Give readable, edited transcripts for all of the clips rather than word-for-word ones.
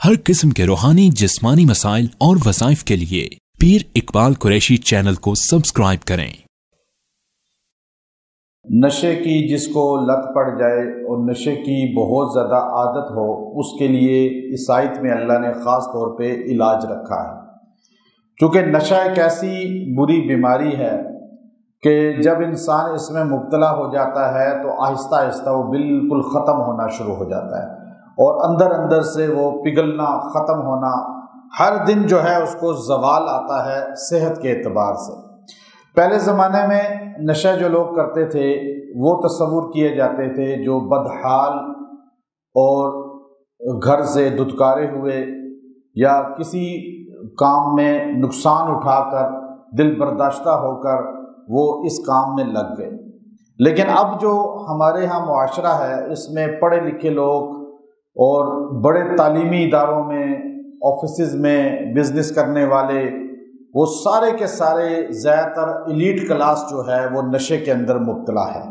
हर किस्म के रूहानी जिस्मानी मसाइल और वज़ाइफ के लिए पीर इकबाल कुरैशी चैनल को सब्सक्राइब करें। नशे की जिसको लत पड़ जाए और नशे की बहुत ज़्यादा आदत हो, उसके लिए इस आयत में अल्लाह ने ख़ास तौर पे इलाज रखा है। चूँकि नशा एक ऐसी बुरी बीमारी है कि जब इंसान इसमें मुब्तला हो जाता है तो आहिस्ता आहिस्ता वो बिल्कुल ख़त्म होना शुरू हो जाता है और अंदर अंदर से वो पिघलना, ख़त्म होना, हर दिन जो है उसको ज़वाल आता है सेहत के एतबार से। पहले ज़माने में नशा जो लोग करते थे वो तस्वुर किए जाते थे जो बदहाल और घर से धुतकारे हुए या किसी काम में नुकसान उठाकर दिल बर्दाश्ता होकर वो इस काम में लग गए। लेकिन अब जो हमारे यहाँ मुआशरा है इसमें पढ़े लिखे लोग और बड़े तालीमी इदारों में, ऑफिसेज में बिज़नेस करने वाले, वो सारे के सारे ज़्यादातर एलीट क्लास जो है वो नशे के अंदर मुब्तला है।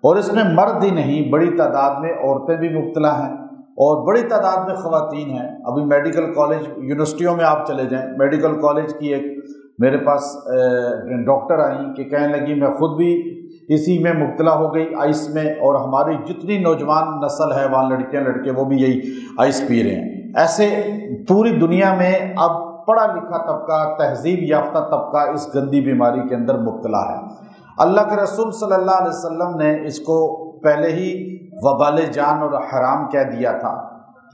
और इसमें मर्द ही नहीं, बड़ी तादाद में औरतें भी मुब्तला हैं और बड़ी तादाद में ख़वातीन हैं। अभी मेडिकल कॉलेज, यूनिवर्सिटियों में आप चले जाएं, मेडिकल कॉलेज की एक मेरे पास डॉक्टर आई कि कहने लगी मैं ख़ुद भी इसी में मुब्तला हो गई, आइस में, और हमारी जितनी नौजवान नस्ल है वहाँ लड़कियाँ लड़के वो भी यही आइस पी रहे हैं। ऐसे पूरी दुनिया में अब पढ़ा लिखा तबका, तहजीब याफ्ता तबका इस गंदी बीमारी के अंदर मुब्तला है। अल्लाह के रसूल सल्लल्लाहु अलैहि वसल्लम ने इसको पहले ही वबाल जान और हराम कह दिया था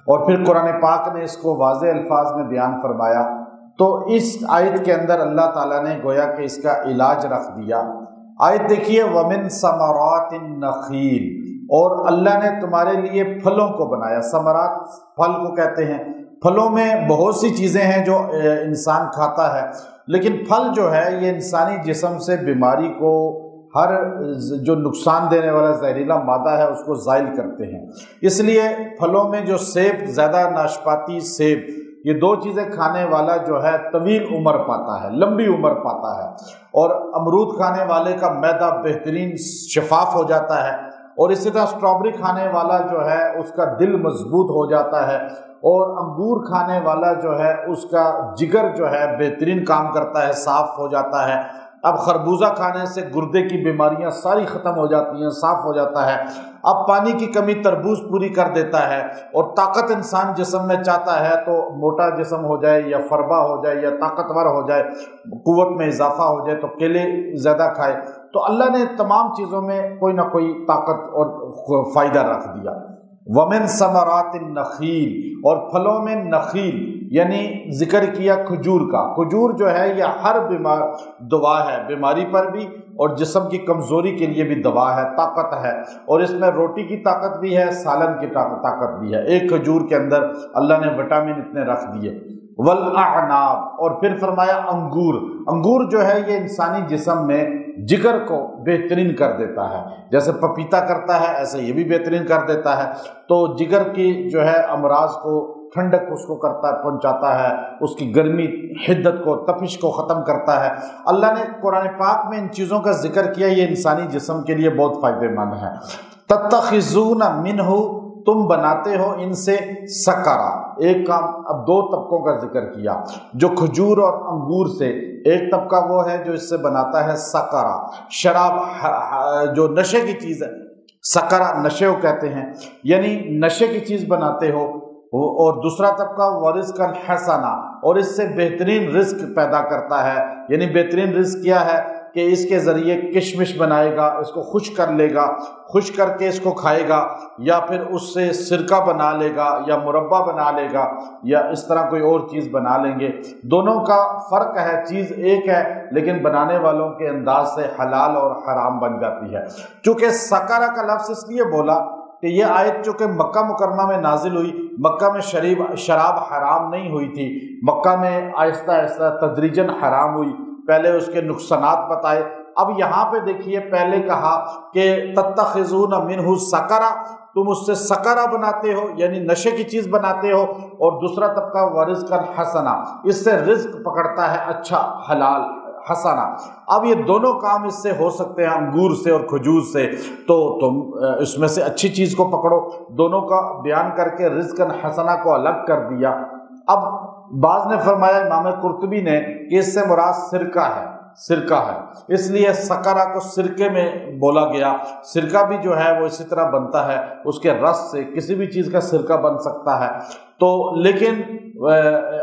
और फिर कुरान पाक ने इसको वाज़े अल्फाज में बयान फरमाया। तो इस आयत के अंदर अल्लाह ताला ने गोया कि इसका इलाज रख दिया। आयत देखिए, वमिन समरातिन नखील, और अल्लाह ने तुम्हारे लिए फलों को बनाया। समरात फल को कहते हैं। फलों में बहुत सी चीज़ें हैं जो इंसान खाता है, लेकिन फल जो है ये इंसानी जिस्म से बीमारी को, हर जो नुकसान देने वाला जहरीला मादा है उसको ज़ाइल करते हैं। इसलिए फलों में जो सेब, ज़्यादा नाशपाती, सेब, ये दो चीज़ें खाने वाला जो है तवील उम्र पाता है, लंबी उम्र पाता है। और अमरूद खाने वाले का मैदा बेहतरीन शफाफ हो जाता है और इसी तरह स्ट्रॉबेरी खाने वाला जो है उसका दिल मजबूत हो जाता है और अंगूर खाने वाला जो है उसका जिगर जो है बेहतरीन काम करता है, साफ हो जाता है। अब खरबूजा खाने से गुर्दे की बीमारियां सारी ख़त्म हो जाती हैं, साफ़ हो जाता है। अब पानी की कमी तरबूज पूरी कर देता है और ताकत इंसान जिस्म में चाहता है तो मोटा जिस्म हो जाए या फरबा हो जाए या ताकतवर हो जाए, कुव्वत में इजाफा हो जाए तो केले ज़्यादा खाए। तो अल्लाह ने तमाम चीज़ों में कोई ना कोई ताकत और फ़ायदा रख दिया। वमिन समरातिन नखील, और फलों में नखील यानी जिक्र किया खजूर का। खजूर जो है यह हर बीमार दवा है, बीमारी पर भी और जिस्म की कमज़ोरी के लिए भी दवा है, ताकत है। और इसमें रोटी की ताकत भी है, सालन की ताकत भी है। एक खजूर के अंदर अल्लाह ने विटामिन इतने रख दिए। वल अनाब, और फिर फरमाया अंगूर। अंगूर जो है ये इंसानी जिस्म में जिगर को बेहतरीन कर देता है, जैसे पपीता करता है ऐसे ये भी बेहतरीन कर देता है। तो जिगर की जो है अमराज को ठंडक उसको करता पहुंचाता है, उसकी गर्मी, हिद्दत को, तपिश को ख़त्म करता है। अल्लाह ने कुरान पाक में इन चीज़ों का जिक्र किया, ये इंसानी जिस्म के लिए बहुत फ़ायदेमंद है। तत्तखिज़ून मिन्हु, तुम बनाते हो इनसे सकरा। एक काम, अब दो तबकों का जिक्र किया जो खजूर और अंगूर से। एक तबका वो है जो इससे बनाता है सकरा, शराब, जो नशे की चीज़ है, सकरा नशे को कहते हैं, यानी नशे की चीज़ बनाते हो। और दूसरा तबका वरिज़्क़न हसना, और इससे बेहतरीन रिस्क पैदा करता है। यानी बेहतरीन रिस्क क्या है कि इसके ज़रिए किशमिश बनाएगा, इसको खुश कर लेगा, खुश करके इसको खाएगा, या फिर उससे सिरका बना लेगा या मुरब्बा बना लेगा या इस तरह कोई और चीज़ बना लेंगे। दोनों का फ़र्क है, चीज़ एक है लेकिन बनाने वालों के अंदाज से हलाल और हराम बन जाती है। चूँकि सकरा का लफ्ज़ इसलिए बोला कि यह आयत चूँकि मक्का मुकरमा में नाजिल हुई, मक्का में शराब हराम नहीं हुई थी, मक्का में आहिस्ता आहिस्ता तदरीजन हराम हुई, पहले उसके नुकसानात बताए। अब यहाँ पे देखिए, पहले कहा कि तत्तखिज़ून मिन्हु सकरा, तुम उससे सकरा बनाते हो यानी नशे की चीज़ बनाते हो। और दूसरा तबका वरिज़्क़न हसना, इससे रिज्क पकड़ता है अच्छा, हलाल, हसना। अब ये दोनों काम इससे हो सकते हैं, अंगूर से और खजूर से, तो तुम इसमें से अच्छी चीज़ को पकड़ो। दोनों का बयान करके रिज़्क़न हसना को अलग कर दिया। اب بعض نے فرمایا، امام قرطبی نے، کہ اس سے مراد سرکہ ہے، اس لیے سکرہ کو سرکے میں بولا گیا۔ سرکہ بھی جو ہے وہ اسی طرح بنتا ہے، اس کے رس سے کسی بھی چیز کا سرکہ بن سکتا ہے۔ تو لیکن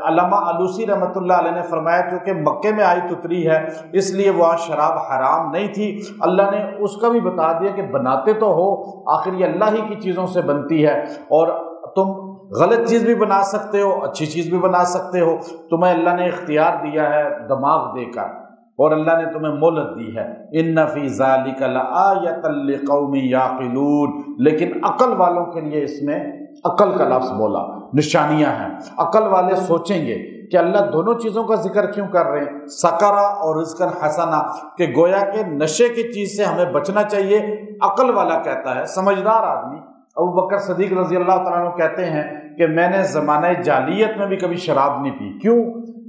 علامہ آلوسی رحمۃ اللہ علیہ نے فرمایا چونکہ مکے میں آیت اتری ہے اس لیے وہاں شراب حرام نہیں تھی، اللہ نے اس کا بھی بتا دیا کہ بناتے تو ہو، آخر یہ اللہ ہی کی چیزوں سے بنتی ہے، اور تم غلط چیز بھی بنا سکتے ہو، اچھی چیز بھی بنا سکتے ہو، تمہیں اللہ نے اختیار دیا ہے دماغ دے کر، اور اللہ نے تمہیں مہلت دی ہے۔ ان فی ذلک لآیۃ لقوم یعقلون، لیکن عقل والوں کے لیے اس میں عقل کا لفظ بولا، نشانیاں ہیں، عقل والے سوچیں گے کہ اللہ دونوں چیزوں کا ذکر کیوں کر رہے ہیں، سکرہ اور رزقا حسنا، کہ گویا کہ نشے کی چیز سے ہمیں بچنا چاہیے۔ عقل والا کہتا ہے، سمجھدار آدمی، ابو بکر صدیق رضی اللہ تعالیٰ عنہ کہتے ہیں کہ میں نے زمانہ جاہلیت میں بھی کبھی شراب نہیں پی، کیوں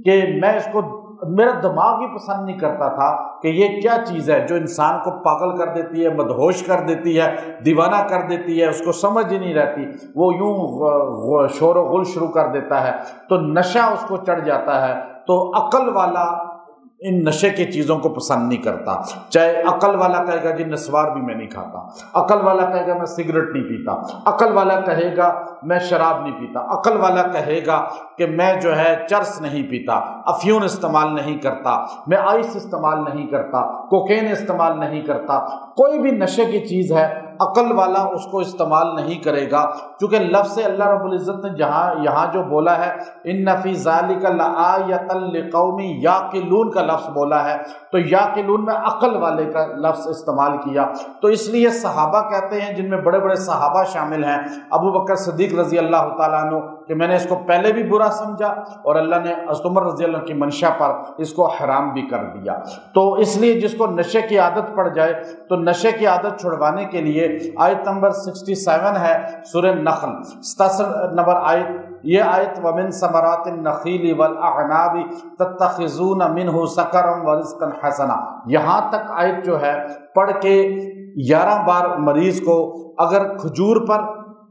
کہ میں اس کو، میرا دماغ ہی پسند نہیں کرتا تھا کہ یہ کیا چیز ہے جو انسان کو پاگل کر دیتی ہے، مدہوش کر دیتی ہے، دیوانہ کر دیتی ہے، اس کو سمجھ ہی نہیں رہتی، وہ یوں شور و غل شروع کر دیتا ہے، تو نشہ اس کو چڑھ جاتا ہے۔ تو عقل والا ان نشے کی چیزوں کو پسند نہیں کرتا، چاہے عقل والا کہے گا جی نسوار بھی میں نہیں کھاتا، عقل والا کہے گا میں سگریٹ نہیں پیتا، عقل والا کہے گا میں شراب نہیں پیتا، عقل والا کہے گا کہ میں جو ہے چرس نہیں پیتا، افیون استعمال نہیں کرتا، میں آئس استعمال نہیں کرتا، کوکین استعمال نہیں کرتا، کوئی بھی نشے کی چیز ہے عقل والا اس کو استعمال نہیں کرے گا، چونکہ لفظ اللہ رب العزت نے یہاں جو بولا ہے ان فی ذلک لآیۃ لقوم یعقلون کا لفظ بولا ہے، تو یعقلون میں عقل والے کا لفظ استعمال کیا، تو اس لیے صحابہ کہتے ہیں جن میں بڑے بڑے صحابہ شامل ہیں، ابو بکر صدیق رضی اللہ تعالیٰ عنہ، کہ میں نے اس کو پہلے بھی برا سمجھا اور اللہ نے حضرت عمر رضی اللہ عنہ کی منشا پر اس کو حرام بھی کر دیا۔ تو اس لیے جس کو نشے کی عادت پڑ جائے تو نشے کی عادت چھڑوانے کے لیے آیت نمبر 67 ہے سورہ نخل، 67 نمبر آیت، یہ آیت وَمِن ثمرات النخیل والأعناب تتخذون منہ سکرا ورزقا حسنا، یہاں تک آیت جو ہے پڑھ کے 11 بار مریض کو اگر کھجور پر،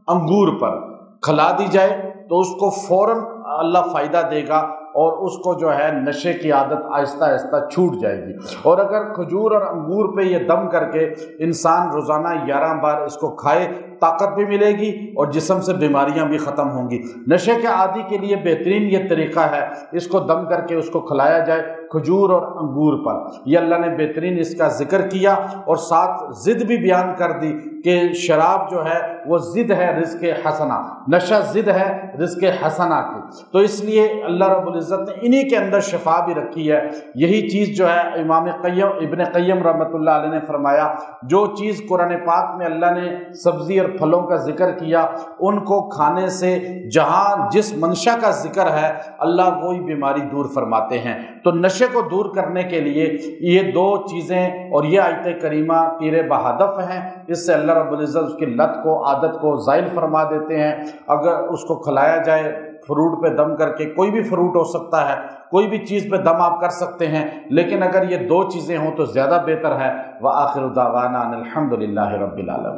انگور پر کھلا دی جائے تو اس کو فوراً اللہ فائدہ دے گا اور اس کو جو ہے نشے کی عادت آہستہ آہستہ چھوٹ جائے گی۔ اور اگر کھجور اور انگور پہ یہ دم کر کے انسان روزانہ 11 بار اس کو کھائے، طاقت بھی ملے گی اور جسم سے بیماریاں بھی ختم ہوں گی۔ نشے کے عادی کے لیے بہترین یہ طریقہ ہے، اس کو دم کر کے اس کو کھلایا جائے کھجور اور انگور پر، یہ اللہ نے بہترین اس کا ذکر کیا، اور ساتھ ضد بھی بیان کر دی کہ شراب جو ہے وہ ضد ہے رزق حسنہ، نشہ ضد ہے رزق حسنہ کی، تو اس لیے اللہ رب العزت نے انہی کے اندر شفا بھی رکھی ہے۔ یہی چیز جو ہے امام قیم ابن قیم رحمۃ اللہ علیہ نے فرمایا، جو چیز قرآن پاک میں اللہ نے سبزی اور پھلوں کا ذکر کیا ان کو کھانے سے جہاں جس منشا کا ذکر ہے اللہ وہی بیماری دور فرماتے ہیں۔ تو نشے کو دور کرنے کے لیے یہ دو چیزیں اور یہ آیت کریمہ تیر بہدف ہیں، اس سے اللہ رب العزت اس کی لت کو، عادت کو زائل فرما دیتے ہیں۔ اگر اس کو کھلایا جائے فروٹ پہ دم کر کے، کوئی بھی فروٹ ہو سکتا ہے، کوئی بھی چیز پہ دم آپ کر سکتے ہیں، لیکن اگر یہ دو چیزیں ہوں تو زیادہ بہتر ہے۔ وآخر دعوانا ان الحمد للہ رب العالمین۔